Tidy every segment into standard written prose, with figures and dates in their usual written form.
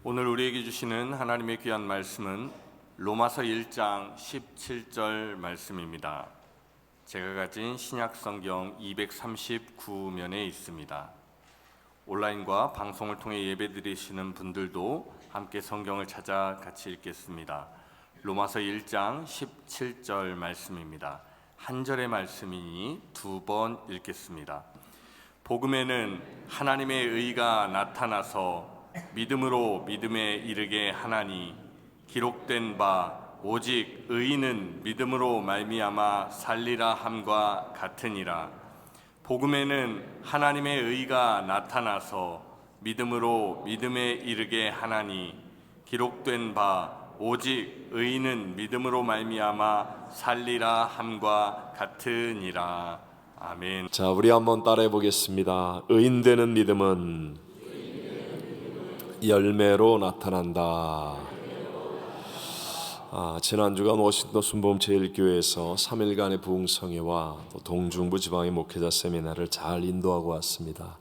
오늘 우리에게 주시는 하나님의 귀한 말씀은 로마서 1장 17절 말씀입니다. 제가 가진 신약 성경 239면에 있습니다. 온라인과 방송을 통해 예배 드리시는 분들도 함께 성경을 찾아 같이 읽겠습니다. 로마서 1장 17절 말씀입니다. 한 절의 말씀이니 두 번 읽겠습니다. 복음에는 하나님의 의가 나타나서 믿음으로 믿음에 이르게 하나니 기록된 바 오직 의인은 믿음으로 말미암아 살리라 함과 같으니라. 복음에는 하나님의 의가 나타나서 믿음으로 믿음에 이르게 하나니 기록된 바 오직 의인은 믿음으로 말미암아 살리라 함과 같으니라. 아멘. 자, 우리 한번 따라해 보겠습니다. 의인 되는 믿음은 열매로 나타난다. 지난주간 워싱턴 순복음 제일교회에서 3일간의 부흥성회와 또 동중부 지방의 목회자 세미나를 잘 인도하고 왔습니다.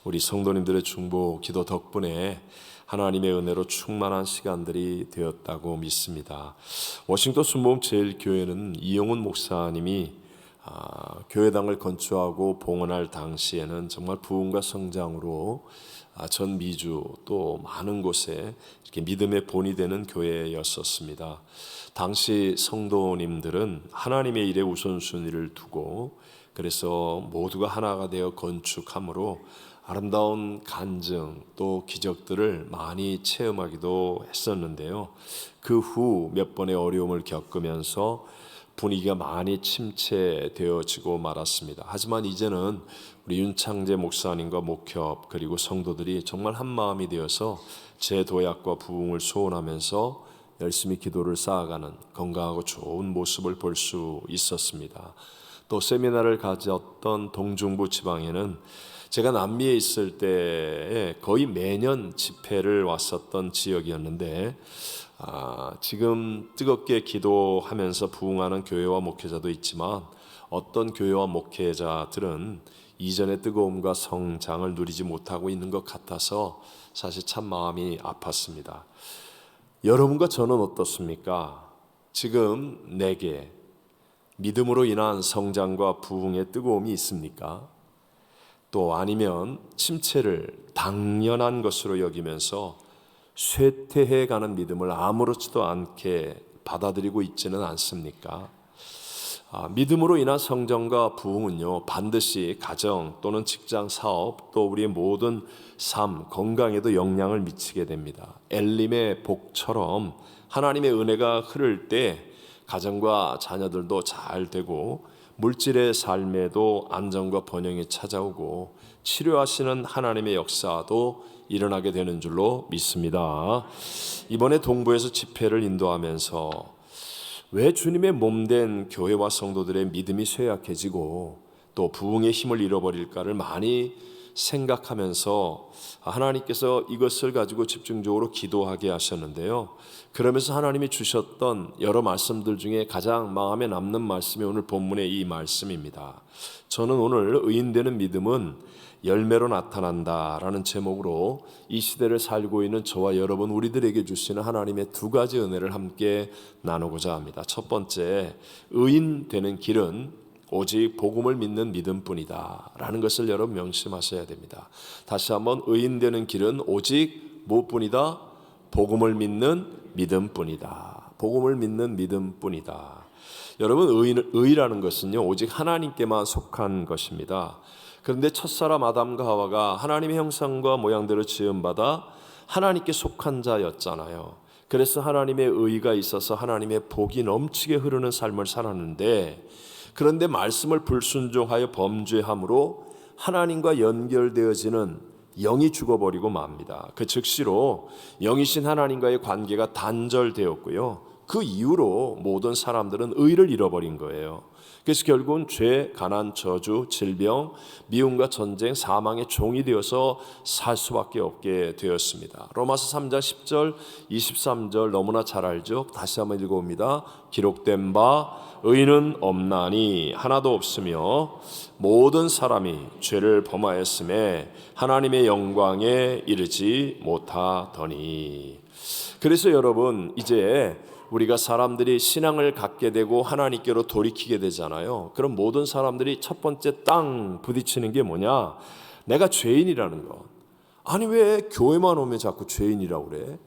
우리 성도님들의 중보 기도 덕분에 하나님의 은혜로 충만한 시간들이 되었다고 믿습니다. 워싱턴 순복음 제일교회는 이영훈 목사님이 교회당을 건축하고 봉헌할 당시에는 정말 부흥과 성장으로 전 미주 또 많은 곳에 이렇게 믿음의 본이 되는 교회였었습니다. 당시 성도님들은 하나님의 일에 우선순위를 두고 그래서 모두가 하나가 되어 건축함으로 아름다운 간증 또 기적들을 많이 체험하기도 했었는데요. 그 후 몇 번의 어려움을 겪으면서 분위기가 많이 침체되어지고 말았습니다. 하지만 이제는 우리 윤창재 목사님과 목협 그리고 성도들이 정말 한 마음이 되어서 재도약과 부흥을 소원하면서 열심히 기도를 쌓아가는 건강하고 좋은 모습을 볼 수 있었습니다. 또 세미나를 가졌던 동중부 지방에는 제가 남미에 있을 때 거의 매년 집회를 왔었던 지역이었는데 지금 뜨겁게 기도하면서 부흥하는 교회와 목회자도 있지만 어떤 교회와 목회자들은 이전의 뜨거움과 성장을 누리지 못하고 있는 것 같아서 사실 참 마음이 아팠습니다. 여러분과 저는 어떻습니까? 지금 내게 믿음으로 인한 성장과 부흥의 뜨거움이 있습니까? 또 아니면 침체를 당연한 것으로 여기면서 쇠퇴해가는 믿음을 아무렇지도 않게 받아들이고 있지는 않습니까? 믿음으로 인한 성장과 부흥은요 반드시 가정 또는 직장 사업 또 우리의 모든 삶 건강에도 영향을 미치게 됩니다. 엘림의 복처럼 하나님의 은혜가 흐를 때 가정과 자녀들도 잘 되고 물질의 삶에도 안정과 번영이 찾아오고 치료하시는 하나님의 역사도 일어나게 되는 줄로 믿습니다. 이번에 동부에서 집회를 인도하면서 왜 주님의 몸된 교회와 성도들의 믿음이 쇠약해지고 또 부흥의 힘을 잃어버릴까를 많이 생각하면서 하나님께서 이것을 가지고 집중적으로 기도하게 하셨는데요. 그러면서 하나님이 주셨던 여러 말씀들 중에 가장 마음에 남는 말씀이 오늘 본문의 이 말씀입니다. 저는 오늘 의인되는 믿음은 열매로 나타난다라는 제목으로 이 시대를 살고 있는 저와 여러분 우리들에게 주시는 하나님의 두 가지 은혜를 함께 나누고자 합니다. 첫 번째, 의인 되는 길은 오직 복음을 믿는 믿음뿐이다 라는 것을 여러분 명심하셔야 됩니다. 다시 한번, 의인 되는 길은 오직 무엇뿐이다? 복음을 믿는 믿음뿐이다. 복음을 믿는 믿음뿐이다. 여러분, 의라는 것은요 오직 하나님께만 속한 것입니다. 그런데 첫사람 아담과 하와가 하나님의 형상과 모양대로 지음받아 하나님께 속한 자였잖아요. 그래서 하나님의 의가 있어서 하나님의 복이 넘치게 흐르는 삶을 살았는데, 그런데 말씀을 불순종하여 범죄함으로 하나님과 연결되어지는 영이 죽어버리고 맙니다. 그 즉시로 영이신 하나님과의 관계가 단절되었고요. 그 이후로 모든 사람들은 의를 잃어버린 거예요. 그래서 결국은 죄, 가난, 저주, 질병, 미움과 전쟁, 사망의 종이 되어서 살 수밖에 없게 되었습니다. 로마서 3장 10절, 23절 너무나 잘 알죠? 다시 한번 읽어봅니다. 기록된 바 의인은 없나니 하나도 없으며 모든 사람이 죄를 범하였음에 하나님의 영광에 이르지 못하더니. 그래서 여러분, 이제 우리가 사람들이 신앙을 갖게 되고 하나님께로 돌이키게 되잖아요. 그럼 모든 사람들이 첫 번째 땅 부딪히는 게 뭐냐? 내가 죄인이라는 것. 아니 왜 교회만 오면 자꾸 죄인이라고 그래?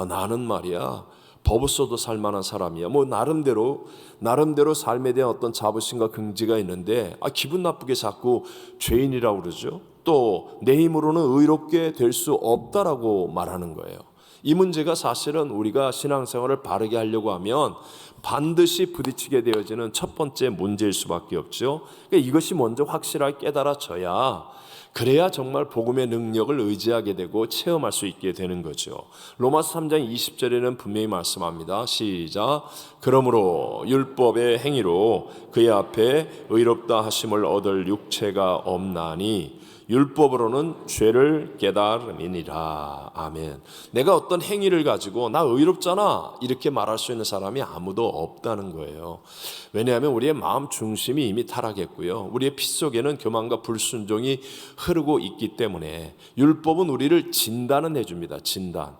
나는 말이야 법 없어도 살만한 사람이야. 뭐 나름대로 삶에 대한 어떤 자부심과 긍지가 있는데 기분 나쁘게 자꾸 죄인이라고 그러죠. 또 내 힘으로는 의롭게 될 수 없다라고 말하는 거예요. 이 문제가 사실은 우리가 신앙생활을 바르게 하려고 하면 반드시 부딪히게 되어지는 첫 번째 문제일 수밖에 없죠. 그러니까 이것이 먼저 확실하게 깨달아져야, 그래야 정말 복음의 능력을 의지하게 되고 체험할 수 있게 되는 거죠. 로마서 3장 20절에는 분명히 말씀합니다. 시작. 그러므로 율법의 행위로 그의 앞에 의롭다 하심을 얻을 육체가 없나니 율법으로는 죄를 깨달음이니라. 아멘. 내가 어떤 행위를 가지고 나 의롭잖아 이렇게 말할 수 있는 사람이 아무도 없다는 거예요. 왜냐하면 우리의 마음 중심이 이미 타락했고요, 우리의 피 속에는 교만과 불순종이 흐르고 있기 때문에 율법은 우리를 진단은 해줍니다. 진단.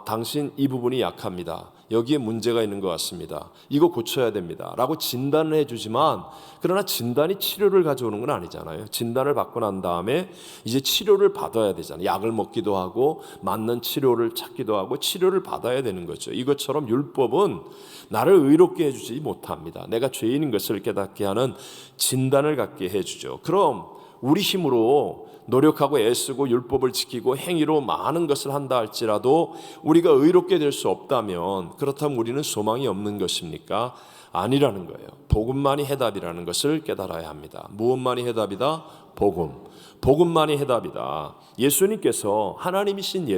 당신 이 부분이 약합니다. 여기에 문제가 있는 것 같습니다. 이거 고쳐야 됩니다. 라고 진단을 해주지만, 그러나 진단이 치료를 가져오는 건 아니잖아요. 진단을 받고 난 다음에 이제 치료를 받아야 되잖아요. 약을 먹기도 하고 맞는 치료를 찾기도 하고 치료를 받아야 되는 거죠. 이것처럼 율법은 나를 의롭게 해주지 못합니다. 내가 죄인인 것을 깨닫게 하는 진단을 갖게 해주죠. 그럼 우리 힘으로 노력하고 애쓰고 율법을 지키고 행위로 많은 것을 한다 할지라도 우리가 의롭게 될 수 없다면, 그렇다면 우리는 소망이 없는 것입니까? 아니라는 거예요. 복음만이 해답이라는 것을 깨달아야 합니다. 무엇만이 해답이다? 복음. 복음만이 해답이다. 예수님께서 하나님이신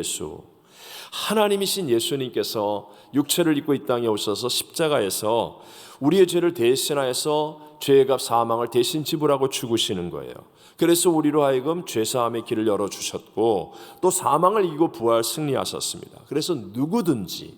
예수님께서 육체를 입고 이 땅에 오셔서 십자가에서 우리의 죄를 대신하여서 죄의 값 사망을 대신 지불하고 죽으시는 거예요. 그래서 우리로 하여금 죄사함의 길을 열어주셨고 또 사망을 이기고 부활 승리하셨습니다. 그래서 누구든지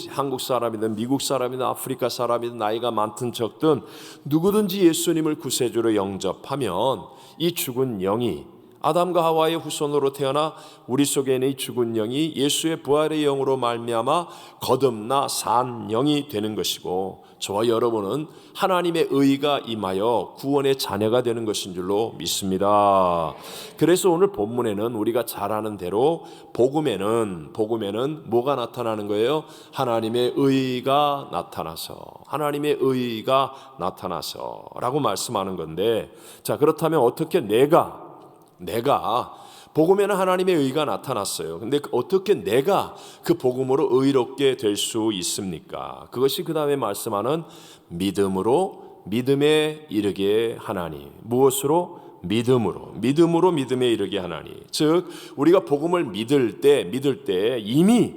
한국 사람이든 미국 사람이든 아프리카 사람이든 나이가 많든 적든 누구든지 예수님을 구세주로 영접하면 이 죽은 영이, 아담과 하와의 후손으로 태어나 우리 속에 있는 이 죽은 영이 예수의 부활의 영으로 말미암아 거듭나 산 영이 되는 것이고, 저와 여러분은 하나님의 의가 임하여 구원의 자녀가 되는 것인 줄로 믿습니다. 그래서 오늘 본문에는 우리가 잘 아는 대로 복음에는 뭐가 나타나는 거예요? 하나님의 의가 나타나서 라고 말씀하는 건데, 자, 그렇다면 어떻게 내가 복음에는 하나님의 의가 나타났어요. 근데 어떻게 내가 그 복음으로 의롭게 될 수 있습니까? 그것이 그 다음에 말씀하는 믿음으로 믿음에 이르게 하나니. 무엇으로? 믿음으로 믿음에 이르게 하나니. 즉 우리가 복음을 믿을 때 이미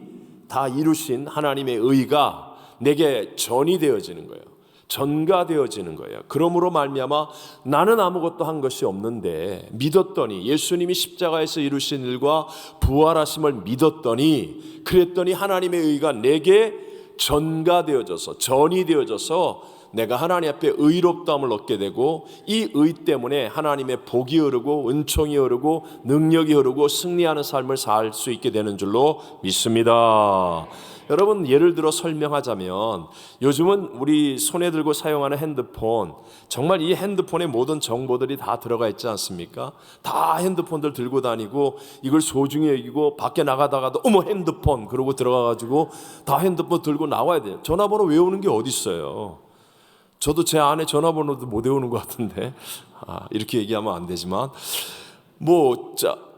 다 이루신 하나님의 의가 내게 전이 되어지는 거예요. 전가되어지는 거예요. 그러므로 말미암아 나는 아무것도 한 것이 없는데 믿었더니, 예수님이 십자가에서 이루신 일과 부활하심을 믿었더니, 그랬더니 하나님의 의가 내게 전가되어져서, 전이 되어져서 내가 하나님 앞에 의롭다함을 얻게 되고, 이 의 때문에 하나님의 복이 흐르고 은총이 흐르고 능력이 흐르고 승리하는 삶을 살 수 있게 되는 줄로 믿습니다. 여러분, 예를 들어 설명하자면 요즘은 우리 손에 들고 사용하는 핸드폰, 정말 이 핸드폰에 모든 정보들이 다 들어가 있지 않습니까? 다 핸드폰들 들고 다니고 이걸 소중히 여기고 밖에 나가다가도 어머 핸드폰 그러고 들어가가지고 다 핸드폰 들고 나와야 돼요. 전화번호 외우는 게 어디 있어요? 저도 제 아내 전화번호도 못 외우는 것 같은데 이렇게 얘기하면 안 되지만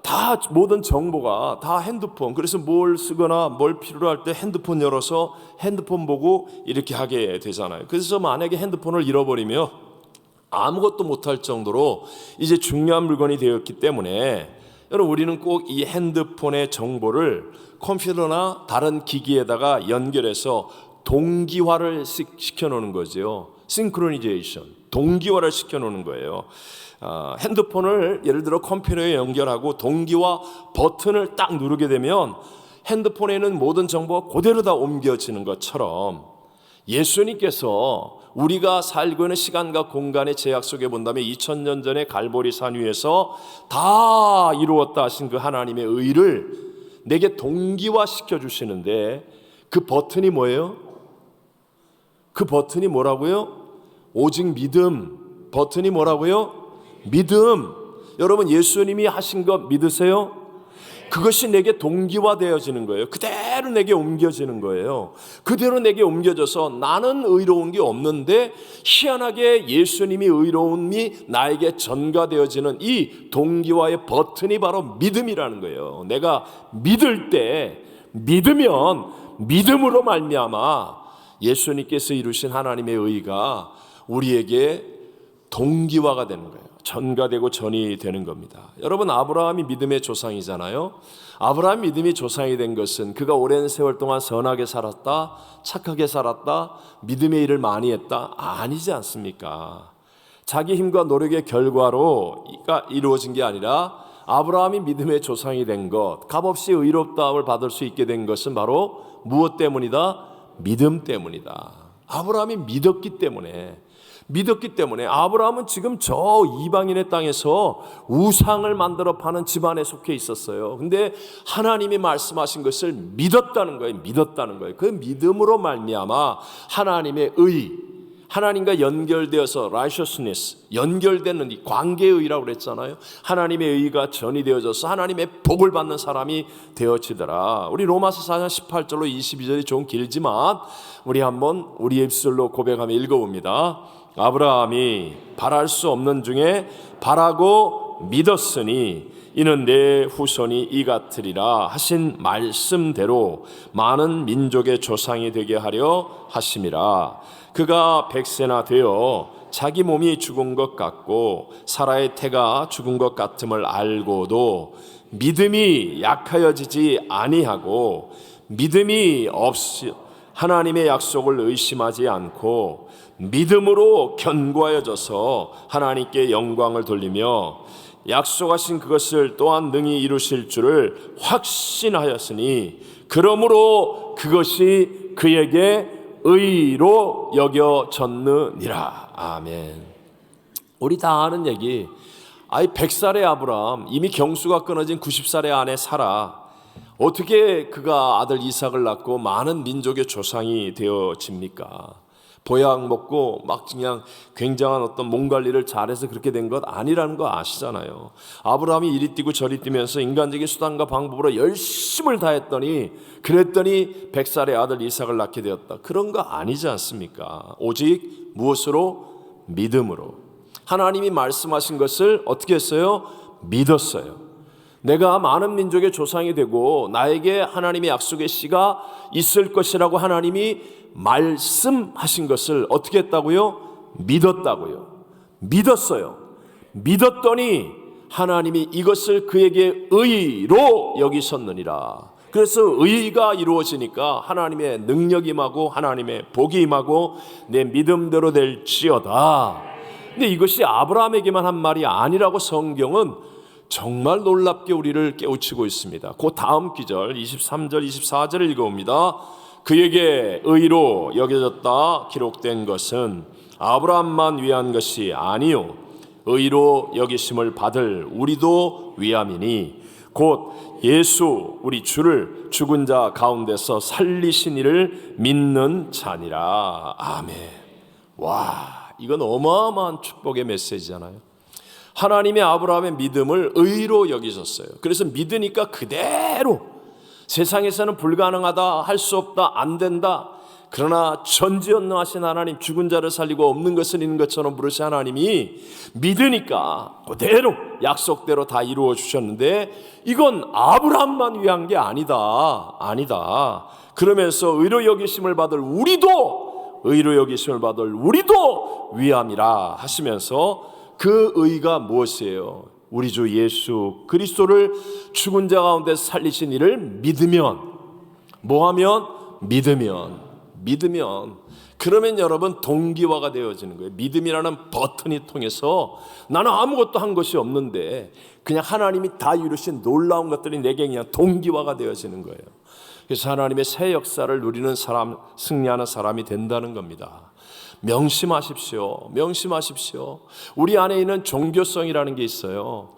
다 모든 정보가 다 핸드폰. 그래서 뭘 쓰거나 뭘 필요로 할 때 핸드폰 열어서 핸드폰 보고 이렇게 하게 되잖아요. 그래서 만약에 핸드폰을 잃어버리면 아무것도 못할 정도로 이제 중요한 물건이 되었기 때문에, 여러분 우리는 꼭 이 핸드폰의 정보를 컴퓨터나 다른 기기에다가 연결해서 동기화를 시켜놓는 거죠. 싱크로니제이션, 동기화를 시켜놓는 거예요. 핸드폰을 예를 들어 컴퓨터에 연결하고 동기화 버튼을 딱 누르게 되면 핸드폰에는 모든 정보가 그대로 다 옮겨지는 것처럼 예수님께서 우리가 살고 있는 시간과 공간의 제약 속에 본다면 2000년 전에 갈보리 산 위에서 다 이루었다 하신 그 하나님의 의를 내게 동기화 시켜주시는데 그 버튼이 뭐예요? 그 버튼이 뭐라고요? 오직 믿음. 버튼이 뭐라고요? 믿음. 여러분 예수님이 하신 것 믿으세요? 그것이 내게 동기화되어지는 거예요. 그대로 내게 옮겨지는 거예요. 그대로 내게 옮겨져서 나는 의로운 게 없는데 희한하게 예수님이 의로움이 나에게 전가되어지는 이 동기화의 버튼이 바로 믿음이라는 거예요. 내가 믿을 때 믿으면 믿음으로 말미암아 예수님께서 이루신 하나님의 의가 우리에게 동기화가 되는 거예요. 전가되고 전이 되는 겁니다. 여러분 아브라함이 믿음의 조상이잖아요. 아브라함 믿음이 조상이 된 것은 그가 오랜 세월 동안 선하게 살았다, 착하게 살았다, 믿음의 일을 많이 했다 아니지 않습니까? 자기 힘과 노력의 결과로 이루어진 게 아니라 아브라함이 믿음의 조상이 된 것, 값없이 의롭다함을 받을 수 있게 된 것은 바로 무엇 때문이다? 믿음 때문이다. 아브라함이 믿었기 때문에 아브라함은 지금 저 이방인의 땅에서 우상을 만들어 파는 집안에 속해 있었어요. 근데 하나님이 말씀하신 것을 믿었다는 거예요. 그 믿음으로 말미암아 하나님의 의, 하나님과 연결되어서 righteousness, 연결되는 이 관계의 의라고 그랬잖아요. 하나님의 의가 전이 되어져서 하나님의 복을 받는 사람이 되어지더라. 우리 로마서 4장 18절로 22절이 좀 길지만 우리 한번 우리 입술로 고백하며 읽어봅니다. 아브라함이 바랄 수 없는 중에 바라고 믿었으니 이는 내 후손이 이 같으리라 하신 말씀대로 많은 민족의 조상이 되게 하려 하심이라. 그가 100세나 되어 자기 몸이 죽은 것 같고 사라의 태가 죽은 것 같음을 알고도 믿음이 약하여지지 아니하고 믿음이 없이 하나님의 약속을 의심하지 않고 믿음으로 견고하여져서 하나님께 영광을 돌리며 약속하신 그것을 또한 능히 이루실 줄을 확신하였으니 그러므로 그것이 그에게 의로 여겨졌느니라. 아멘. 우리 다 아는 얘기. 100살의 아브라함, 이미 경수가 끊어진 90살의 아내 사라, 어떻게 그가 아들 이삭을 낳고 많은 민족의 조상이 되어집니까? 보약 먹고 막 그냥 굉장한 어떤 몸 관리를 잘해서 그렇게 된 것 아니라는 거 아시잖아요. 아브라함이 이리 뛰고 저리 뛰면서 인간적인 수단과 방법으로 열심을 다했더니 그랬더니 100살의 아들 이삭을 낳게 되었다. 그런 거 아니지 않습니까? 오직 무엇으로? 믿음으로. 하나님이 말씀하신 것을 어떻게 했어요? 믿었어요. 내가 많은 민족의 조상이 되고 나에게 하나님의 약속의 씨가 있을 것이라고 하나님이 말씀하신 것을 어떻게 했다고요? 믿었다고요. 믿었어요. 믿었더니 하나님이 이것을 그에게 의로 여기셨느니라. 그래서 의가 이루어지니까 하나님의 능력이 임하고 하나님의 복이 임하고 내 믿음대로 될지어다. 근데 이것이 아브라함에게만 한 말이 아니라고 성경은 정말 놀랍게 우리를 깨우치고 있습니다. 그 다음 기절 23절 24절을 읽어봅니다. 그에게 의로 여겨졌다 기록된 것은 아브라함만 위한 것이 아니요 의로 여기심을 받을 우리도 위함이니 곧 예수 우리 주를 죽은 자 가운데서 살리신 이를 믿는 자니라. 아멘. 와, 이건 어마어마한 축복의 메시지잖아요. 하나님이 아브라함의 믿음을 의로 여기셨어요. 그래서 믿으니까 그대로 세상에서는 불가능하다, 할 수 없다, 안 된다. 그러나 전지전능하신 하나님, 죽은 자를 살리고 없는 것을 있는 것처럼 부르신 하나님이 믿으니까 그대로 약속대로 다 이루어 주셨는데 이건 아브라함만 위한 게 아니다. 그러면서 의로 여기심을 받을 우리도 위함이라 하시면서 그 의가 무엇이에요? 우리 주 예수 그리스도를 죽은 자 가운데 살리신 이를 믿으면, 뭐하면? 믿으면 믿으면, 그러면 여러분 동기화가 되어지는 거예요. 믿음이라는 버튼이 통해서 나는 아무것도 한 것이 없는데 그냥 하나님이 다 이루신 놀라운 것들이 내게 그냥 동기화가 되어지는 거예요. 그래서 하나님의 새 역사를 누리는 사람, 승리하는 사람이 된다는 겁니다. 명심하십시오. 명심하십시오. 우리 안에 있는 종교성이라는 게 있어요.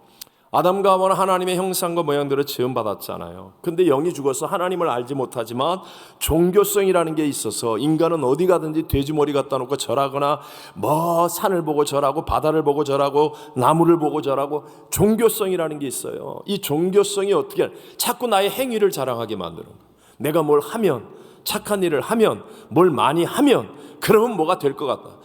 아담과 하와는 하나님의 형상과 모양대로 지음받았잖아요. 근데 영이 죽어서 하나님을 알지 못하지만 종교성이라는 게 있어서 인간은 어디 가든지 돼지머리 갖다 놓고 절하거나 뭐 산을 보고 절하고 바다를 보고 절하고 나무를 보고 절하고, 종교성이라는 게 있어요. 이 종교성이 어떻게 자꾸 나의 행위를 자랑하게 만드는 거예요. 내가 뭘 하면, 착한 일을 하면, 뭘 많이 하면 그러면 뭐가 될 것 같다.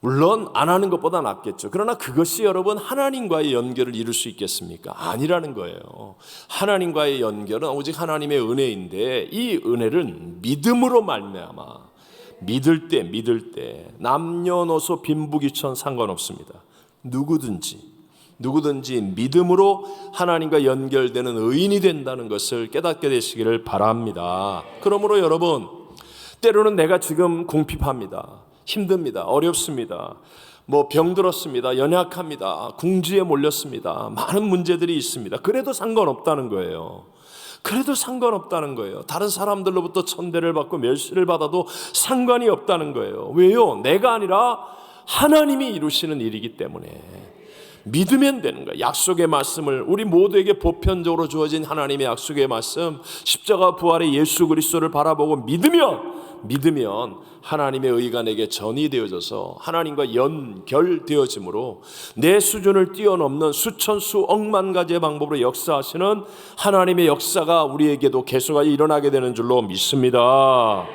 물론 안 하는 것보다 낫겠죠. 그러나 그것이 여러분 하나님과의 연결을 이룰 수 있겠습니까? 아니라는 거예요. 하나님과의 연결은 오직 하나님의 은혜인데 이 은혜는 믿음으로 말미암아, 믿을 때 남녀노소 빈부귀천 상관없습니다. 누구든지 믿음으로 하나님과 연결되는 의인이 된다는 것을 깨닫게 되시기를 바랍니다. 그러므로 여러분, 때로는 내가 지금 궁핍합니다. 힘듭니다. 어렵습니다. 병들었습니다. 연약합니다. 궁지에 몰렸습니다. 많은 문제들이 있습니다. 그래도 상관없다는 거예요. 다른 사람들로부터 천대를 받고 멸시를 받아도 상관이 없다는 거예요. 왜요? 내가 아니라 하나님이 이루시는 일이기 때문에 믿으면 되는 거예요. 약속의 말씀을, 우리 모두에게 보편적으로 주어진 하나님의 약속의 말씀, 십자가 부활의 예수 그리스도를 바라보고 믿으면 하나님의 의가 내게 전이되어져서 하나님과 연결되어지므로 내 수준을 뛰어넘는 수천 수억만 가지의 방법으로 역사하시는 하나님의 역사가 우리에게도 계속하여 일어나게 되는 줄로 믿습니다.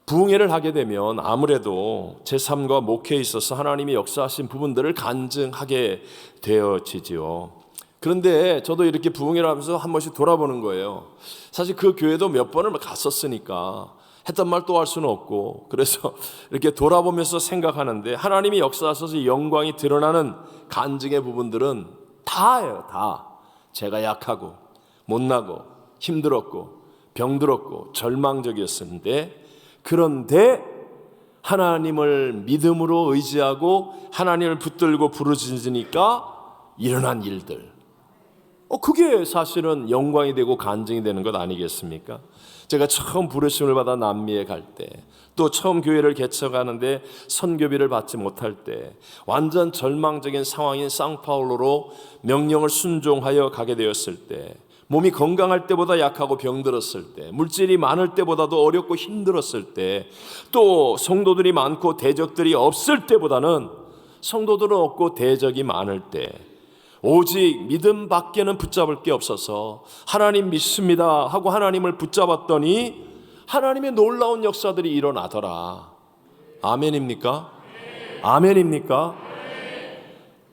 부흥회를 하게 되면 아무래도 제 삶과 목회에 있어서 하나님이 역사하신 부분들을 간증하게 되어지지요. 그런데 저도 이렇게 부흥회를 하면서 한 번씩 돌아보는 거예요. 사실 그 교회도 몇 번을 갔었으니까 했던 말 또 할 수는 없고, 그래서 이렇게 돌아보면서 생각하는데 하나님이 역사하셔서 영광이 드러나는 간증의 부분들은 다예요. 다. 제가 약하고 못나고 힘들었고 병들었고 절망적이었는데, 그런데 하나님을 믿음으로 의지하고 하나님을 붙들고 부르짖으니까 일어난 일들, 그게 사실은 영광이 되고 간증이 되는 것 아니겠습니까? 제가 처음 부르심을 받아 남미에 갈 때, 또 처음 교회를 개척하는데 선교비를 받지 못할 때, 완전 절망적인 상황인 상파울로로 명령을 순종하여 가게 되었을 때, 몸이 건강할 때보다 약하고 병들었을 때, 물질이 많을 때보다도 어렵고 힘들었을 때, 또 성도들이 많고 대적들이 없을 때보다는 성도들은 없고 대적이 많을 때, 오직 믿음 밖에는 붙잡을 게 없어서 하나님 믿습니다 하고 하나님을 붙잡았더니 하나님의 놀라운 역사들이 일어나더라. 아멘입니까? 아멘입니까?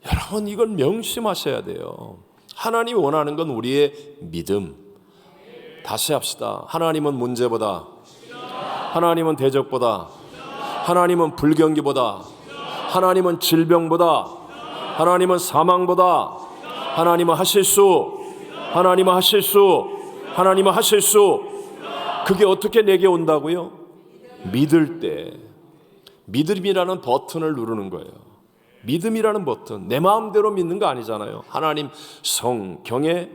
여러분, 이건 명심하셔야 돼요. 하나님이 원하는 건 우리의 믿음. 다시 합시다. 하나님은 문제보다, 하나님은 대적보다, 하나님은 불경기보다, 하나님은 질병보다, 하나님은 사망보다, 하나님은 하실 수, 그게 어떻게 내게 온다고요? 믿을 때. 믿음이라는 버튼을 누르는 거예요. 믿음이라는 버튼, 내 마음대로 믿는 거 아니잖아요. 하나님 성경에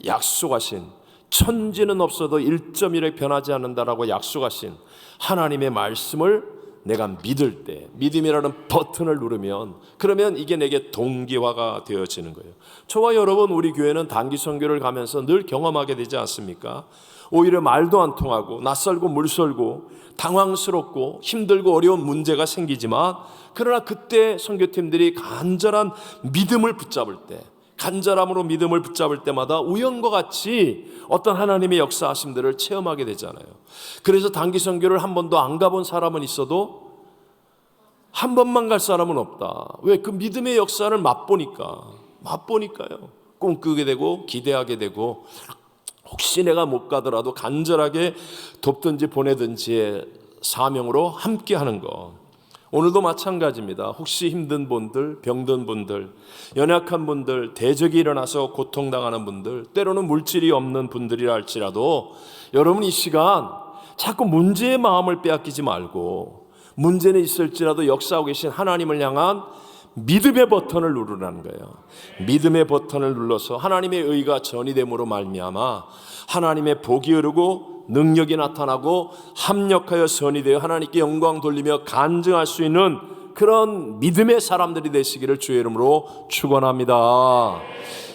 약속하신, 천지는 없어도 1.1에 변하지 않는다라고 약속하신 하나님의 말씀을 내가 믿을 때, 믿음이라는 버튼을 누르면, 그러면 이게 내게 동기화가 되어지는 거예요. 저와 여러분, 우리 교회는 단기 선교를 가면서 늘 경험하게 되지 않습니까? 오히려 말도 안 통하고 낯설고 물설고 당황스럽고 힘들고 어려운 문제가 생기지만, 그러나 그때 선교팀들이 간절한 믿음을 붙잡을 때, 간절함으로 믿음을 붙잡을 때마다 우연과 같이 어떤 하나님의 역사하심들을 체험하게 되잖아요. 그래서 단기 선교를 한 번도 안 가본 사람은 있어도 한 번만 갈 사람은 없다. 왜? 그 믿음의 역사를 맛보니까요. 꿈꾸게 되고 기대하게 되고, 혹시 내가 못 가더라도 간절하게 돕든지 보내든지의 사명으로 함께하는 것. 오늘도 마찬가지입니다. 혹시 힘든 분들, 병든 분들, 연약한 분들, 대적이 일어나서 고통당하는 분들, 때로는 물질이 없는 분들이라 할지라도 여러분 이 시간 자꾸 문제의 마음을 빼앗기지 말고 문제는 있을지라도 역사하고 계신 하나님을 향한 믿음의 버튼을 누르라는 거예요. 믿음의 버튼을 눌러서 하나님의 의가 전이됨으로 말미암아 하나님의 복이 흐르고 능력이 나타나고 합력하여 선이 되어 하나님께 영광 돌리며 간증할 수 있는 그런 믿음의 사람들이 되시기를 주의 이름으로 축원합니다.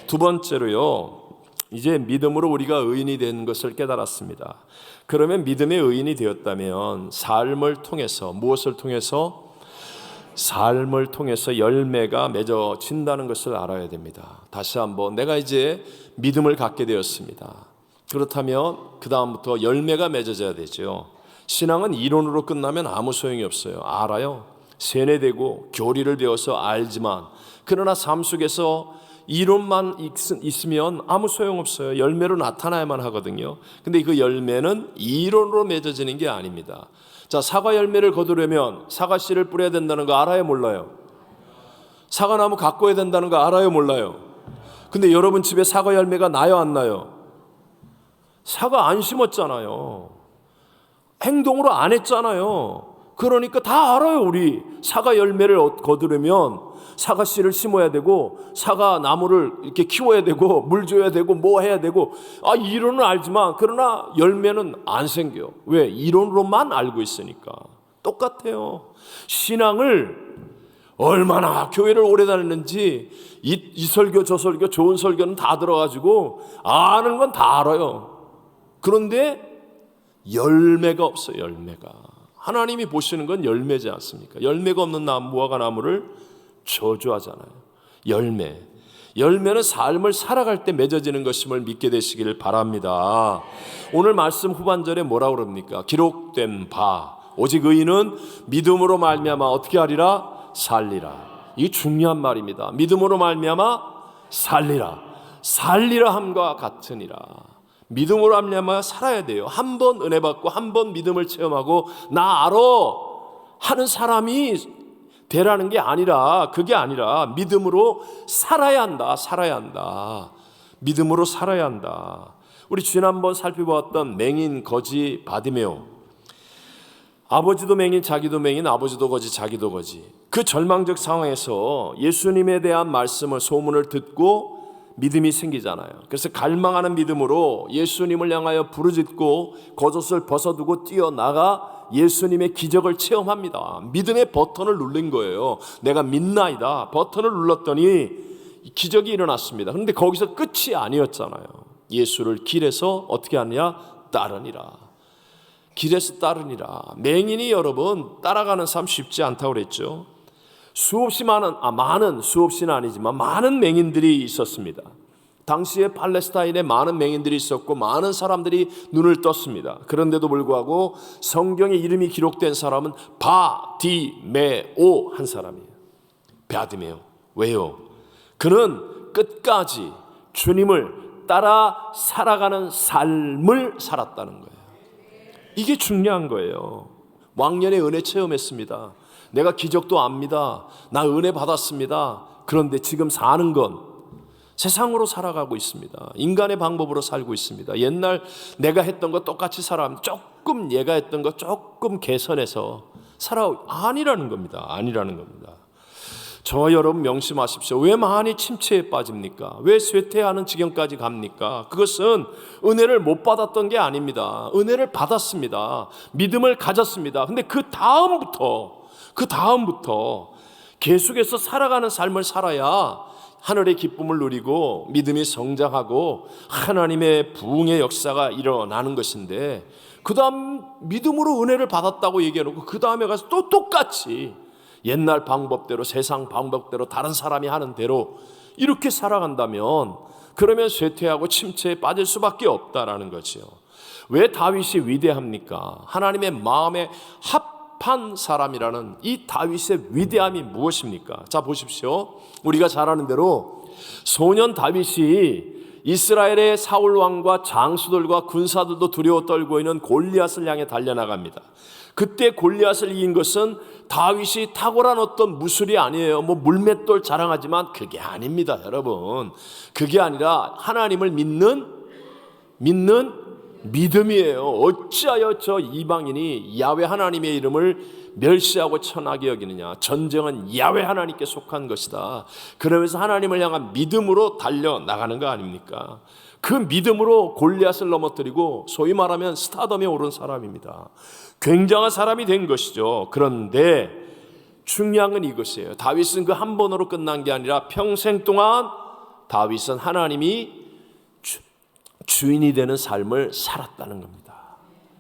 두 번째로요, 이제 믿음으로 우리가 의인이 된 것을 깨달았습니다. 그러면 믿음의 의인이 되었다면 삶을 통해서 무엇을 통해서? 삶을 통해서 열매가 맺어진다는 것을 알아야 됩니다. 다시 한번, 내가 이제 믿음을 갖게 되었습니다. 그렇다면 그 다음부터 열매가 맺어져야 되죠. 신앙은 이론으로 끝나면 아무 소용이 없어요. 알아요. 세뇌되고 교리를 배워서 알지만, 그러나 삶 속에서 이론만 있으면 아무 소용없어요. 열매로 나타나야만 하거든요. 근데 그 열매는 이론으로 맺어지는 게 아닙니다. 자, 사과 열매를 거두려면 사과 씨를 뿌려야 된다는 거 알아요, 몰라요? 사과나무 가꿔야 된다는 거 알아요, 몰라요? 근데 여러분 집에 사과 열매가 나요, 안 나요? 사과 안 심었잖아요. 행동으로 안 했잖아요. 그러니까 다 알아요. 우리 사과 열매를 거두려면 사과 씨를 심어야 되고 사과 나무를 이렇게 키워야 되고 물 줘야 되고 뭐 해야 되고, 이론은 알지만 그러나 열매는 안 생겨. 왜? 이론으로만 알고 있으니까. 똑같아요. 신앙을 얼마나 교회를 오래 다녔는지 이 설교 저 설교 좋은 설교는 다 들어가지고 아는 건 다 알아요. 그런데 열매가 없어요. 열매가. 하나님이 보시는 건 열매지 않습니까? 열매가 없는 무화과 나무를 저주하잖아요. 열매는 삶을 살아갈 때 맺어지는 것임을 믿게 되시기를 바랍니다. 오늘 말씀 후반절에 뭐라 그럽니까? 기록된 바 오직 의인은 믿음으로 말미암아 어떻게 하리라? 살리라. 이 중요한 말입니다. 믿음으로 말미암아 살리라 함과 같으니라. 믿음으로 말미암아 살아야 돼요. 한 번 은혜 받고 한 번 믿음을 체험하고 나 알아 하는 사람이 되라는 게 아니라, 그게 아니라 믿음으로 살아야 한다. 믿음으로 살아야 한다. 우리 지난번 살펴보았던 맹인 거지 바디메오, 아버지도 맹인 자기도 맹인, 아버지도 거지 자기도 거지. 그 절망적 상황에서 예수님에 대한 말씀을 소문을 듣고 믿음이 생기잖아요. 그래서 갈망하는 믿음으로 예수님을 향하여 부르짖고 겉옷을 벗어두고 뛰어나가 예수님의 기적을 체험합니다. 믿음의 버튼을 누른 거예요. 내가 믿나이다. 버튼을 눌렀더니 기적이 일어났습니다. 그런데 거기서 끝이 아니었잖아요. 예수를 길에서 어떻게 하느냐? 따르니라. 길에서 따르니라. 맹인이 여러분 따라가는 삶 쉽지 않다고 그랬죠. 수없이는 아니지만 많은 맹인들이 있었습니다. 당시에 팔레스타인에 많은 맹인들이 있었고 많은 사람들이 눈을 떴습니다. 그런데도 불구하고 성경에 이름이 기록된 사람은 바디메오 한 사람이에요. 바디메오. 왜요? 그는 끝까지 주님을 따라 살아가는 삶을 살았다는 거예요. 이게 중요한 거예요. 왕년에 은혜 체험했습니다. 내가 기적도 압니다. 나 은혜 받았습니다. 그런데 지금 사는 건 세상으로 살아가고 있습니다. 인간의 방법으로 살고 있습니다. 옛날 내가 했던 거 똑같이 살아가면 조금 얘가 했던 거 조금 개선해서 아니라는 겁니다. 저와 여러분 명심하십시오. 왜 많이 침체에 빠집니까? 왜 쇠퇴하는 지경까지 갑니까? 그것은 은혜를 못 받았던 게 아닙니다. 은혜를 받았습니다. 믿음을 가졌습니다. 근데 그 다음부터 계속해서 살아가는 삶을 살아야 하늘의 기쁨을 누리고 믿음이 성장하고 하나님의 부흥의 역사가 일어나는 것인데, 그 다음 믿음으로 은혜를 받았다고 얘기해놓고 그 다음에 가서 또 똑같이 옛날 방법대로, 세상 방법대로, 다른 사람이 하는 대로 이렇게 살아간다면 그러면 쇠퇴하고 침체에 빠질 수밖에 없다라는 거죠. 왜 다윗이 위대합니까? 하나님의 마음에 합한 사람이라는 이 다윗의 위대함이 무엇입니까? 자, 보십시오. 우리가 잘 아는 대로 소년 다윗이 이스라엘의 사울 왕과 장수들과 군사들도 두려워 떨고 있는 골리앗을 향해 달려나갑니다. 그때 골리앗을 이긴 것은 다윗이 탁월한 어떤 무술이 아니에요. 물맷돌 자랑하지만 그게 아닙니다, 여러분. 그게 아니라 하나님을 믿는 믿음이에요. 어찌하여 저 이방인이 야훼 하나님의 이름을 멸시하고 천하게 여기느냐. 전쟁은 야훼 하나님께 속한 것이다. 그러면서 하나님을 향한 믿음으로 달려나가는 거 아닙니까? 그 믿음으로 골리앗을 넘어뜨리고 소위 말하면 스타덤에 오른 사람입니다. 굉장한 사람이 된 것이죠. 그런데 중요한 건 이것이에요. 다윗은 그 한 번으로 끝난 게 아니라 평생 동안 다윗은 하나님이 주인이 되는 삶을 살았다는 겁니다.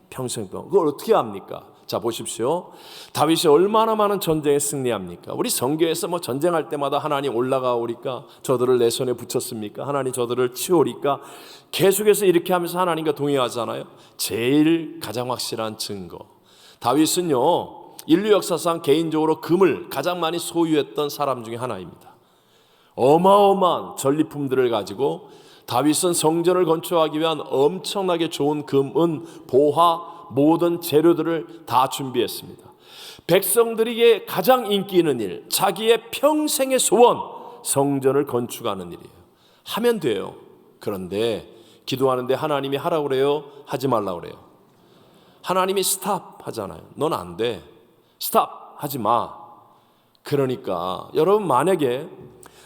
평생 동안. 그걸 어떻게 합니까? 자, 보십시오. 다윗이 얼마나 많은 전쟁에 승리합니까? 우리 성경에서 뭐 전쟁할 때마다 하나님 올라가 오리까? 저들을 내 손에 붙였습니까? 하나님 저들을 치우리까? 계속해서 이렇게 하면서 하나님과 동의하잖아요. 제일 가장 확실한 증거. 다윗은요, 인류 역사상 개인적으로 금을 가장 많이 소유했던 사람 중에 하나입니다. 어마어마한 전리품들을 가지고 다윗은 성전을 건축하기 위한 엄청나게 좋은 금은 보화 모든 재료들을 다 준비했습니다. 백성들에게 가장 인기 있는 일, 자기의 평생의 소원, 성전을 건축하는 일이에요. 하면 돼요. 그런데 기도하는데 하나님이 하라고 그래요? 하지 말라고 그래요? 하나님이 스탑 하잖아요. 넌 안 돼. 스탑 하지 마. 그러니까 여러분, 만약에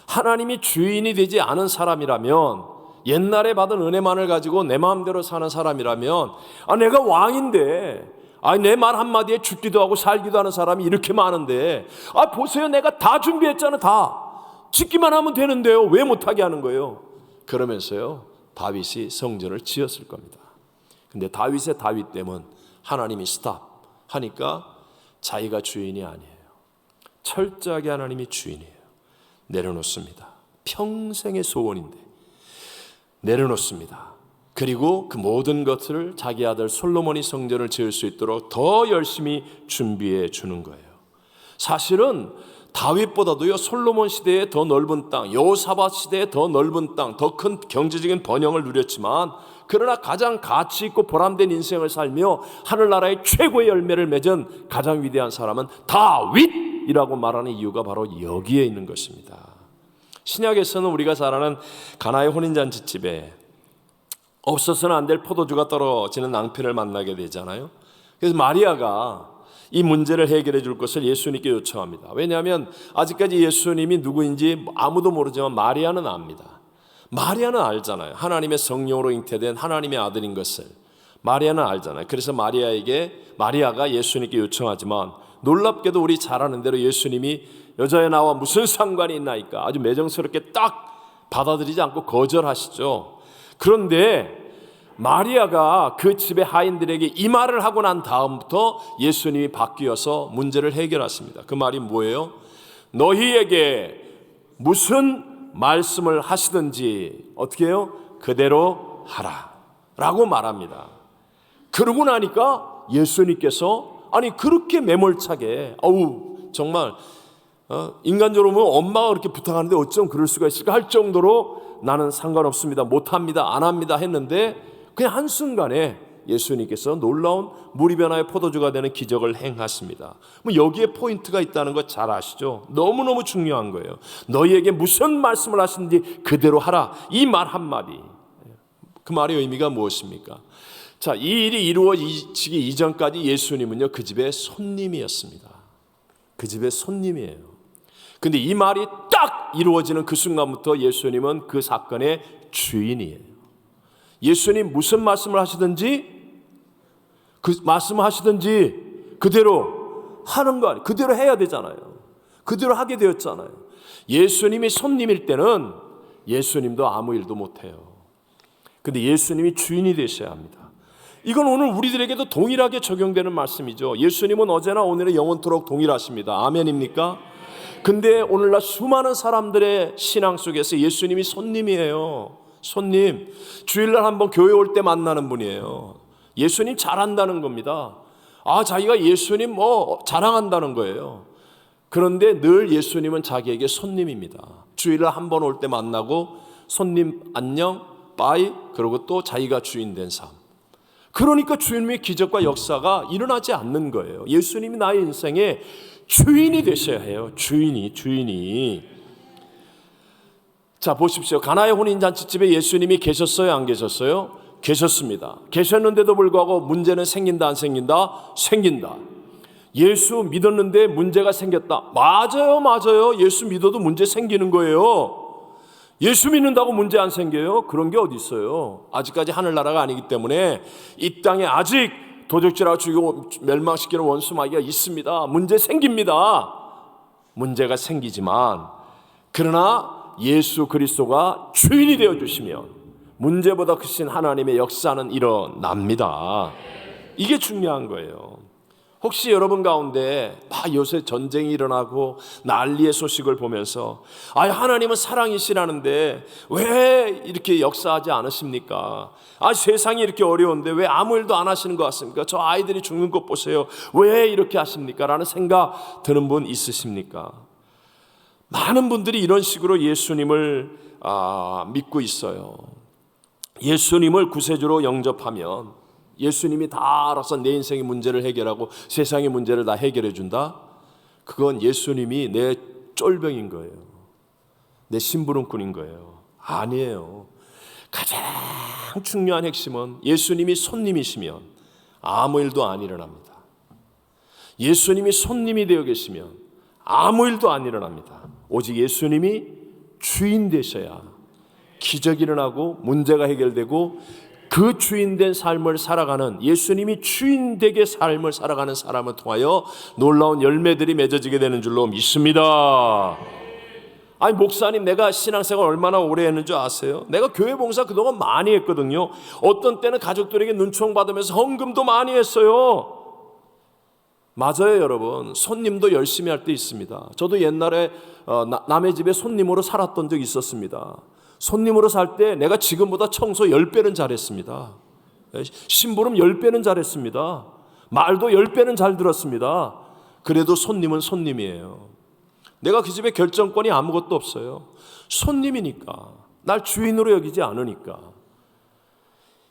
하나님이 주인이 되지 않은 사람이라면, 옛날에 받은 은혜만을 가지고 내 마음대로 사는 사람이라면, 내가 왕인데, 내 말 한마디에 죽기도 하고 살기도 하는 사람이 이렇게 많은데, 보세요, 내가 다 준비했잖아. 다 짓기만 하면 되는데요, 왜 못하게 하는 거예요? 그러면서요, 다윗이 성전을 지었을 겁니다. 근데 다윗의 다윗됨은 하나님이 스탑 하니까 자기가 주인이 아니에요. 철저하게 하나님이 주인이에요. 내려놓습니다. 평생의 소원인데 내려놓습니다. 그리고 그 모든 것을 자기 아들 솔로몬이 성전을 지을 수 있도록 더 열심히 준비해 주는 거예요. 사실은 다윗보다도요, 솔로몬 시대에 더 넓은 땅, 여호사밧 시대에 더 넓은 땅, 더 큰 경제적인 번영을 누렸지만, 그러나 가장 가치 있고 보람된 인생을 살며 하늘나라의 최고의 열매를 맺은 가장 위대한 사람은 다윗이라고 말하는 이유가 바로 여기에 있는 것입니다. 신약에서는 우리가 잘 아는 가나의 혼인잔치집에 없어서는 안 될 포도주가 떨어지는 낭패를 만나게 되잖아요. 그래서 마리아가 이 문제를 해결해 줄 것을 예수님께 요청합니다. 왜냐하면 아직까지 예수님이 누구인지 아무도 모르지만 마리아는 압니다. 마리아는 알잖아요. 하나님의 성령으로 잉태된 하나님의 아들인 것을 마리아는 알잖아요. 그래서 마리아가 예수님께 요청하지만, 놀랍게도 우리 잘 아는 대로 예수님이 여자의 나와 무슨 상관이 있나이까 아주 매정스럽게 딱 받아들이지 않고 거절하시죠. 그런데 마리아가 그 집의 하인들에게 이 말을 하고 난 다음부터 예수님이 바뀌어서 문제를 해결하십니다. 그 말이 뭐예요? 너희에게 무슨 말씀을 하시든지 어떻게 해요? 그대로 하라 라고 말합니다. 그러고 나니까 예수님께서 그렇게 매몰차게 정말 인간적으로 보면 엄마가 그렇게 부탁하는데 어쩜 그럴 수가 있을까 할 정도로 나는 상관없습니다, 못합니다, 안 합니다 했는데, 그냥 한순간에 예수님께서 놀라운 물이 변화의 포도주가 되는 기적을 행하십니다. 여기에 포인트가 있다는 거 잘 아시죠? 너무너무 중요한 거예요. 너희에게 무슨 말씀을 하시는지 그대로 하라. 이 말 한마디. 그 말의 의미가 무엇입니까? 자, 이 일이 이루어지기 이전까지 예수님은요, 그 집의 손님이었습니다. 그 집의 손님이에요. 근데 이 말이 딱 이루어지는 그 순간부터 예수님은 그 사건의 주인이에요. 예수님 무슨 말씀을 하시든지 그 말씀을 하시든지 그대로 하는 거 아니에요. 그대로 해야 되잖아요. 그대로 하게 되었잖아요. 예수님이 손님일 때는 예수님도 아무 일도 못해요. 근데 예수님이 주인이 되셔야 합니다. 이건 오늘 우리들에게도 동일하게 적용되는 말씀이죠. 예수님은 어제나 오늘은 영원토록 동일하십니다. 아멘입니까? 근데 오늘날 수많은 사람들의 신앙 속에서 예수님이 손님이에요. 손님, 주일날 한번 교회 올 때 만나는 분이에요. 예수님 잘한다는 겁니다. 자기가 예수님 자랑한다는 거예요. 그런데 늘 예수님은 자기에게 손님입니다. 주일날 한번 올 때 만나고 손님 안녕 빠이 그러고 또 자기가 주인 된 삶. 그러니까 주님의 기적과 역사가 일어나지 않는 거예요. 예수님이 나의 인생의 주인이 되셔야 해요. 주인이. 자, 보십시오. 가나의 혼인잔치집에 예수님이 계셨어요, 안 계셨어요? 계셨습니다. 계셨는데도 불구하고 문제는 생긴다 안 생긴다? 생긴다. 예수 믿었는데 문제가 생겼다. 맞아요. 예수 믿어도 문제 생기는 거예요. 예수 믿는다고 문제 안 생겨요? 그런 게 어디 있어요? 아직까지 하늘나라가 아니기 때문에 이 땅에 아직 도적질하고 죽이고 멸망시키는 원수 마귀가 있습니다. 문제 생깁니다. 문제가 생기지만 그러나 예수 그리스도가 주인이 되어주시면 문제보다 크신 하나님의 역사는 일어납니다. 이게 중요한 거예요. 혹시 여러분 가운데 요새 전쟁이 일어나고 난리의 소식을 보면서 하나님은 사랑이시라는데 왜 이렇게 역사하지 않으십니까? 세상이 이렇게 어려운데 왜 아무 일도 안 하시는 것 같습니까? 저 아이들이 죽는 것 보세요. 왜 이렇게 하십니까? 라는 생각 드는 분 있으십니까? 많은 분들이 이런 식으로 예수님을 믿고 있어요. 예수님을 구세주로 영접하면 예수님이 다 알아서 내 인생의 문제를 해결하고 세상의 문제를 다 해결해 준다? 그건 예수님이 내 쫄병인 거예요. 내 심부름꾼인 거예요. 아니에요. 가장 중요한 핵심은 예수님이 손님이시면 아무 일도 안 일어납니다. 예수님이 손님이 되어 계시면 아무 일도 안 일어납니다. 오직 예수님이 주인 되셔야 기적이 일어나고 문제가 해결되고 그 주인된 삶을 살아가는 예수님이 주인되게 삶을 살아가는 사람을 통하여 놀라운 열매들이 맺어지게 되는 줄로 믿습니다. 목사님 내가 신앙생활 얼마나 오래 했는 줄 아세요? 내가 교회 봉사 그동안 많이 했거든요. 어떤 때는 가족들에게 눈총 받으면서 헌금도 많이 했어요. 맞아요 여러분. 손님도 열심히 할 때 있습니다. 저도 옛날에 남의 집에 손님으로 살았던 적이 있었습니다. 손님으로 살 때 내가 지금보다 청소 10배는 잘했습니다. 심부름 10배는 잘했습니다. 말도 10배는 잘 들었습니다. 그래도 손님은 손님이에요. 내가 그 집에 결정권이 아무것도 없어요. 손님이니까. 날 주인으로 여기지 않으니까.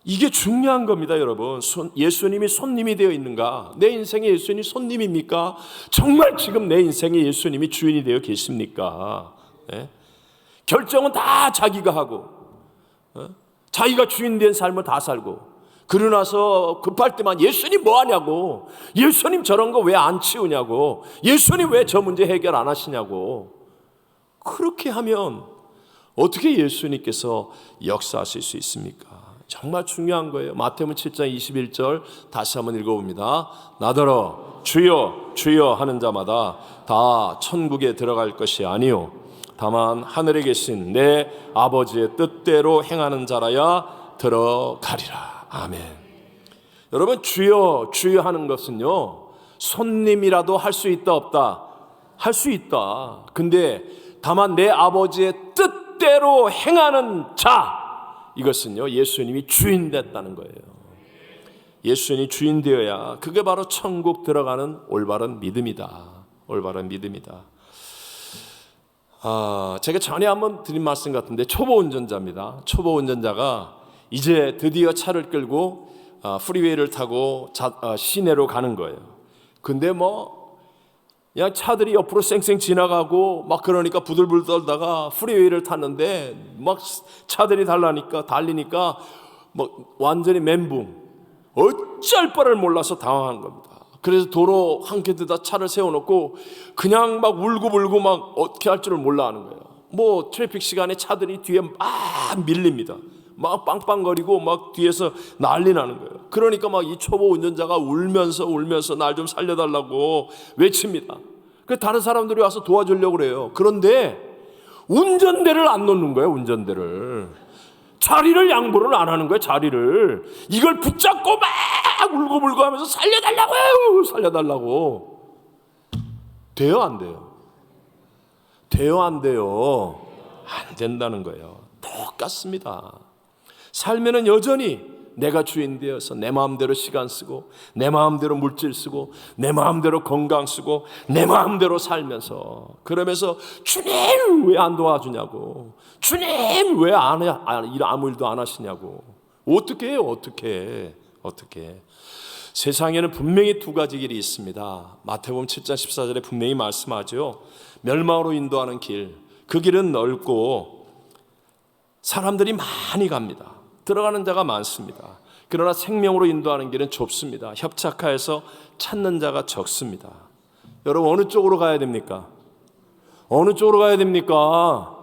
이게 중요한 겁니다 여러분. 예수님이 손님이 되어 있는가? 내 인생에 예수님이 손님입니까? 정말 지금 내 인생에 예수님이 주인이 되어 계십니까? 네? 결정은 다 자기가 하고 자기가 주인된 삶을 다 살고 그러고 나서 급할 때만 예수님 뭐 하냐고, 예수님 저런 거 왜 안 치우냐고, 예수님 왜 저 문제 해결 안 하시냐고. 그렇게 하면 어떻게 예수님께서 역사하실 수 있습니까? 정말 중요한 거예요. 마태복음 7장 21절 다시 한번 읽어봅니다. 나더러 주여 주여 하는 자마다 다 천국에 들어갈 것이 아니요 다만 하늘에 계신 내 아버지의 뜻대로 행하는 자라야 들어가리라. 아멘. 여러분 주여 주여 하는 것은요 손님이라도 할 수 있다 없다? 할 수 있다. 근데 다만 내 아버지의 뜻대로 행하는 자, 이것은요 예수님이 주인 됐다는 거예요. 예수님이 주인 되어야 그게 바로 천국 들어가는 올바른 믿음이다. 올바른 믿음이다. 제가 전에 한번 드린 말씀 같은데 초보 운전자입니다. 초보 운전자가 이제 드디어 차를 끌고 프리웨이를 타고 시내로 가는 거예요. 근데 그냥 차들이 옆으로 쌩쌩 지나가고 막 그러니까 부들부들 떨다가 프리웨이를 탔는데 막 차들이 달리니까 완전히 멘붕, 어찌할 바를 몰라서 당황한 겁니다. 그래서 도로 한켠에다 차를 세워놓고 그냥 막 울고불고 막 어떻게 할 줄을 몰라 하는 거예요. 트래픽 시간에 차들이 뒤에 막 밀립니다. 막 빵빵거리고 막 뒤에서 난리 나는 거예요. 그러니까 막 이 초보 운전자가 울면서 날 좀 살려달라고 외칩니다. 그래서 다른 사람들이 와서 도와주려고 그래요. 그런데 운전대를 안 놓는 거예요. 운전대를. 자리를 양보를 안 하는 거예요. 자리를. 이걸 붙잡고 막 울고불고 하면서 살려달라고. 돼요 안 돼요? 돼요 안 돼요? 안 된다는 거예요. 똑같습니다. 살면은 여전히 내가 주인 되어서 내 마음대로 시간 쓰고 내 마음대로 물질 쓰고 내 마음대로 건강 쓰고 내 마음대로 살면서 그러면서 주님 왜 안 도와주냐고, 주님 왜 아무 일도 안 하시냐고. 어떻게 해요? 어떻게. 세상에는 분명히 두 가지 길이 있습니다. 마태복음 7장 14절에 분명히 말씀하죠. 멸망으로 인도하는 길, 그 길은 넓고 사람들이 많이 갑니다. 들어가는 자가 많습니다. 그러나 생명으로 인도하는 길은 좁습니다. 협착하여서 찾는 자가 적습니다. 여러분, 어느 쪽으로 가야 됩니까? 어느 쪽으로 가야 됩니까?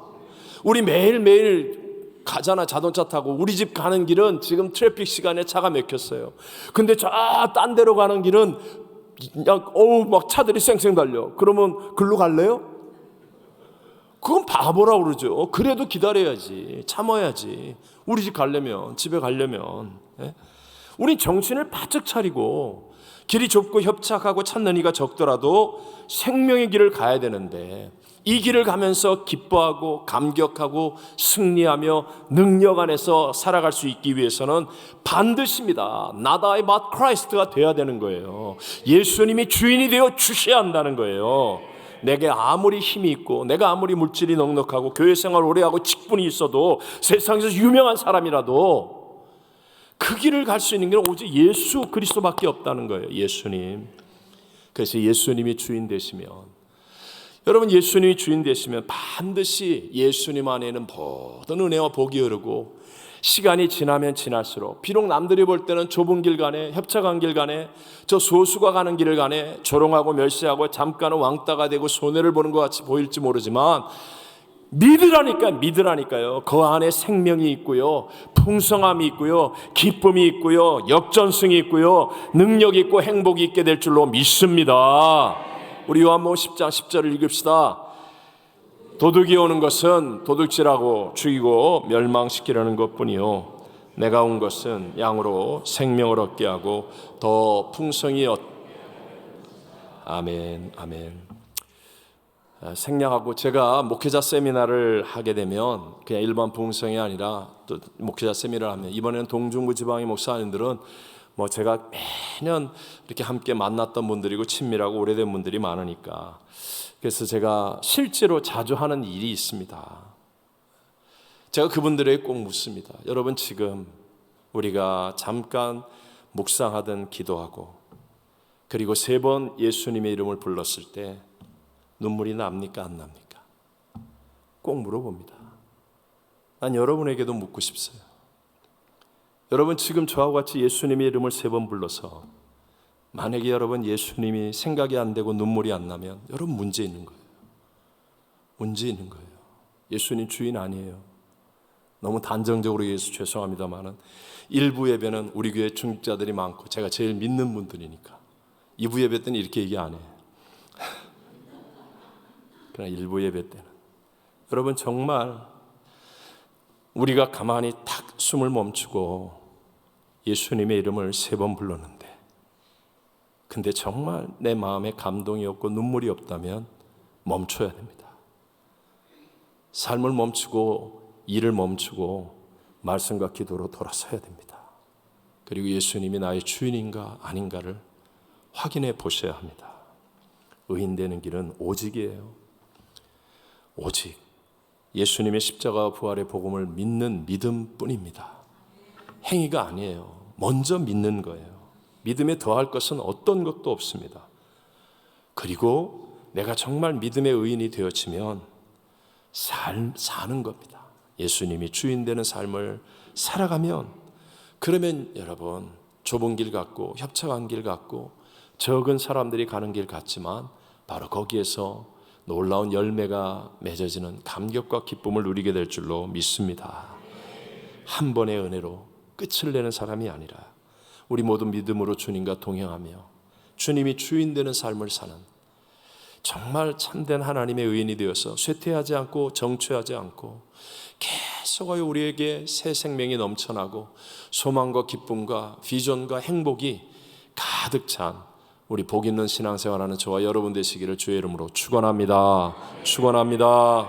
우리 매일매일 가잖아. 자동차 타고 우리 집 가는 길은 지금 트래픽 시간에 차가 막혔어요. 근데 저 딴 데로 가는 길은 막 차들이 쌩쌩 달려. 그러면 글로 갈래요? 그건 바보라고 그러죠. 그래도 기다려야지. 참아야지. 우리 집 가려면, 집에 가려면. 우린 정신을 바짝 차리고 길이 좁고 협착하고 찾는 이가 적더라도 생명의 길을 가야 되는데, 이 길을 가면서 기뻐하고 감격하고 승리하며 능력 안에서 살아갈 수 있기 위해서는 반드시입니다. Not I but Christ가 돼야 되는 거예요. 예수님이 주인이 되어 주셔야 한다는 거예요. 내게 아무리 힘이 있고 내가 아무리 물질이 넉넉하고 교회 생활 오래 하고 직분이 있어도 세상에서 유명한 사람이라도 그 길을 갈 수 있는 게 오직 예수 그리스도밖에 없다는 거예요. 예수님. 그래서 예수님이 주인 되시면, 여러분, 예수님이 주인 되시면 반드시 예수님 안에는 모든 은혜와 복이 흐르고, 시간이 지나면 지날수록 비록 남들이 볼 때는 좁은 길 가네, 협착한 길 가네, 저 소수가 가는 길을 가네, 조롱하고 멸시하고 잠깐은 왕따가 되고 손해를 보는 것 같이 보일지 모르지만 믿으라니까요. 그 안에 생명이 있고요, 풍성함이 있고요, 기쁨이 있고요, 역전승이 있고요, 능력이 있고 행복이 있게 될 줄로 믿습니다. 우리 요한복음 10장 10절을 읽읍시다. 도둑이 오는 것은 도둑질하고 죽이고 멸망시키려는 것뿐이요, 내가 온 것은 양으로 생명을 얻게 하고 더 풍성히 아멘, 아멘. 생략하고, 제가 목회자 세미나를 하게 되면 그냥 일반 부흥성이 아니라 또 목회자 세미나를 하면, 이번에는 동중부 지방의 목사님들은 제가 매년 이렇게 함께 만났던 분들이고 친밀하고 오래된 분들이 많으니까, 그래서 제가 실제로 자주 하는 일이 있습니다. 제가 그분들에게 꼭 묻습니다. 여러분, 지금 우리가 잠깐 묵상하든 기도하고 그리고 3번 예수님의 이름을 불렀을 때 눈물이 납니까, 안 납니까? 꼭 물어봅니다. 난 여러분에게도 묻고 싶어요. 여러분, 지금 저와 같이 예수님의 이름을 3번 불러서 만약에 여러분 예수님이 생각이 안 되고 눈물이 안 나면, 여러분 문제 있는 거예요. 문제 있는 거예요. 예수님 주인 아니에요. 너무 단정적으로 얘기해서 죄송합니다만은, 일부 예배는 우리 교회 중직자들이 많고 제가 제일 믿는 분들이니까 2부 예배 때는 이렇게 얘기 안 해요. 그러나 일부 예배 때는, 여러분 정말 우리가 가만히 탁 숨을 멈추고 예수님의 이름을 3번 불렀는데, 근데 정말 내 마음에 감동이 없고 눈물이 없다면 멈춰야 됩니다. 삶을 멈추고 일을 멈추고 말씀과 기도로 돌아서야 됩니다. 그리고 예수님이 나의 주인인가 아닌가를 확인해 보셔야 합니다. 의인 되는 길은 오직이에요. 오직 예수님의 십자가와 부활의 복음을 믿는 믿음뿐입니다. 행위가 아니에요. 먼저 믿는 거예요. 믿음에 더할 것은 어떤 것도 없습니다. 그리고 내가 정말 믿음의 의인이 되어지면 사는 겁니다. 예수님이 주인 되는 삶을 살아가면, 그러면 여러분 좁은 길 같고 협착한 길 같고 적은 사람들이 가는 길 같지만 바로 거기에서 놀라운 열매가 맺어지는 감격과 기쁨을 누리게 될 줄로 믿습니다. 한 번의 은혜로 끝을 내는 사람이 아니라 우리 모두 믿음으로 주님과 동행하며 주님이 주인 되는 삶을 사는 정말 참된 하나님의 의인이 되어서 쇠퇴하지 않고 정죄하지 않고 계속하여 우리에게 새 생명이 넘쳐나고 소망과 기쁨과 비전과 행복이 가득 찬 우리 복 있는 신앙생활하는 저와 여러분 되시기를 주의 이름으로 축원합니다. 축원합니다.